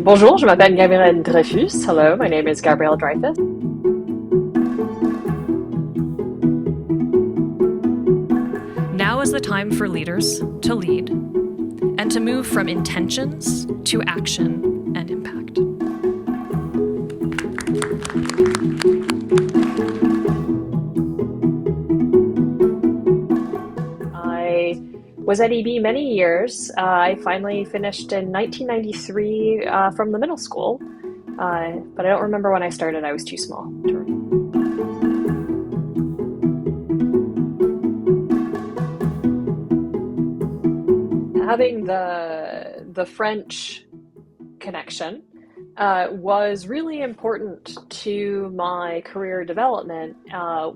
Bonjour, je m'appelle Gabrielle Dreyfus. Hello, my name is Gabrielle Dreyfus. Now is the time for leaders to lead and to move from intentions to action and impact. I was at EB many years. I finally finished in 1993 from the middle school, but I don't remember when I started. I was too small to remember. Having the French connection was really important to my career development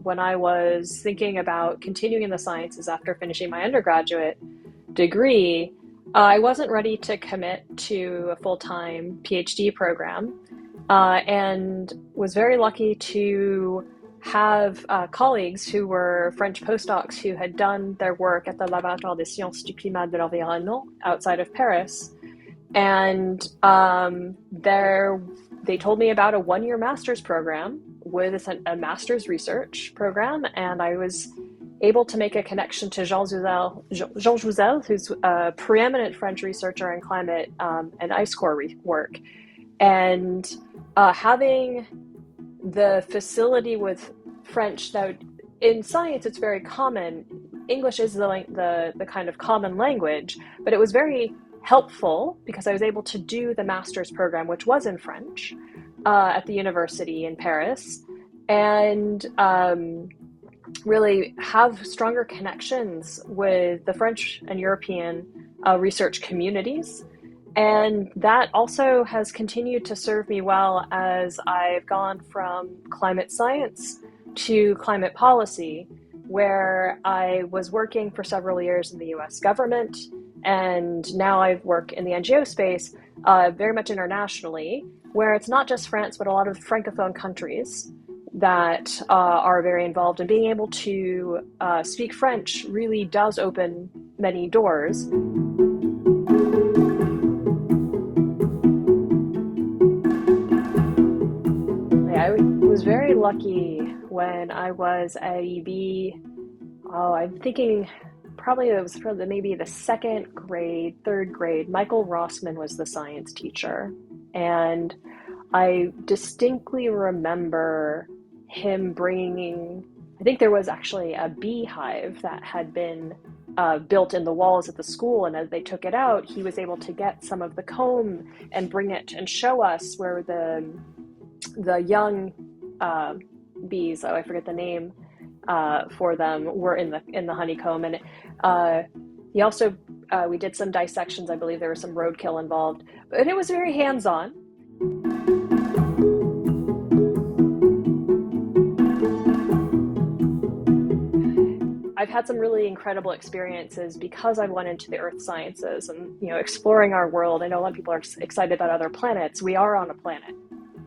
when I was thinking about continuing in the sciences after finishing my undergraduate degree. I wasn't ready to commit to a full-time PhD program and was very lucky to have colleagues who were French postdocs who had done their work at the Laboratoire des Sciences du Climat de l'Environnement outside of Paris. And they told me about a one-year master's program with a master's research program, and I was able to make a connection to Jean Jouzel, who's a preeminent French researcher in climate and ice core work. And having the facility with French, now in science it's very common. English is the kind of common language, but it was very helpful because I was able to do the master's program, which was in French, at the university in Paris, and really have stronger connections with the French and European research communities. And that also has continued to serve me well as I've gone from climate science to climate policy, where I was working for several years in the US government, and now I work in the NGO space very much internationally, where it's not just France, but a lot of Francophone countries that are very involved. And being able to speak French really does open many doors. I was very lucky when I was at EB. I'm thinking probably it was from maybe the second grade, third grade. Michael Rossman was the science teacher. And I distinctly remember him bringing, I think there was actually a beehive that had been built in the walls of the school. And as they took it out, he was able to get some of the comb and bring it and show us where the young bees, I forget the name for them, were in the honeycomb. And he also, we did some dissections. I believe there was some roadkill involved, but it was very hands-on. I've had some really incredible experiences because I went into the earth sciences and, exploring our world. I know a lot of people are excited about other planets. We are on a planet.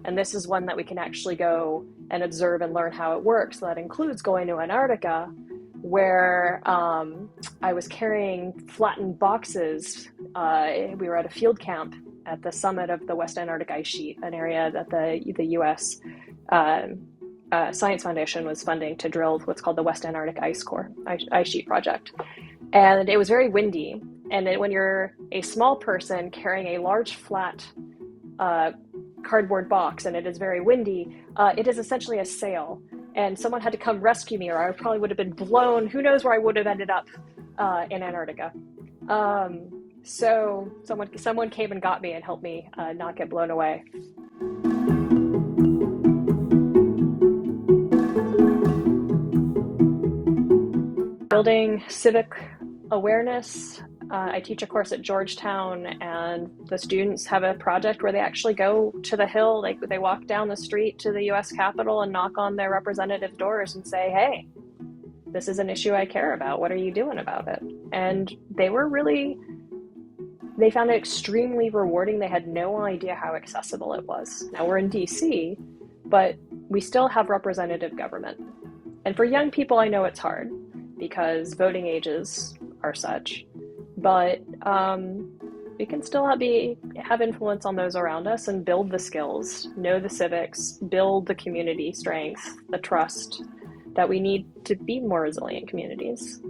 And this is one that we can actually go and observe and learn how it works. So that includes going to Antarctica, where I was carrying flattened boxes. We were at a field camp at the summit of the West Antarctic ice sheet, an area that the U.S. Science Foundation was funding to drill what's called the West Antarctic ice sheet project. And it was very windy. And when you're a small person carrying a large flat cardboard box and it is very windy, it is essentially a sail, and someone had to come rescue me, or I probably would have been blown. Who knows where I would have ended up in Antarctica. So someone came and got me and helped me not get blown away. Building civic awareness. I teach a course at Georgetown, and the students have a project where they actually go to the Hill. They walk down the street to the U.S. Capitol and knock on their representative doors and say, hey, this is an issue I care about. What are you doing about it? And they found it extremely rewarding. They had no idea how accessible it was. Now we're in DC, but we still have representative government. And for young people, I know it's hard because voting ages are such. But we can still have influence on those around us and build the skills, know the civics, build the community strength, the trust that we need to be more resilient communities.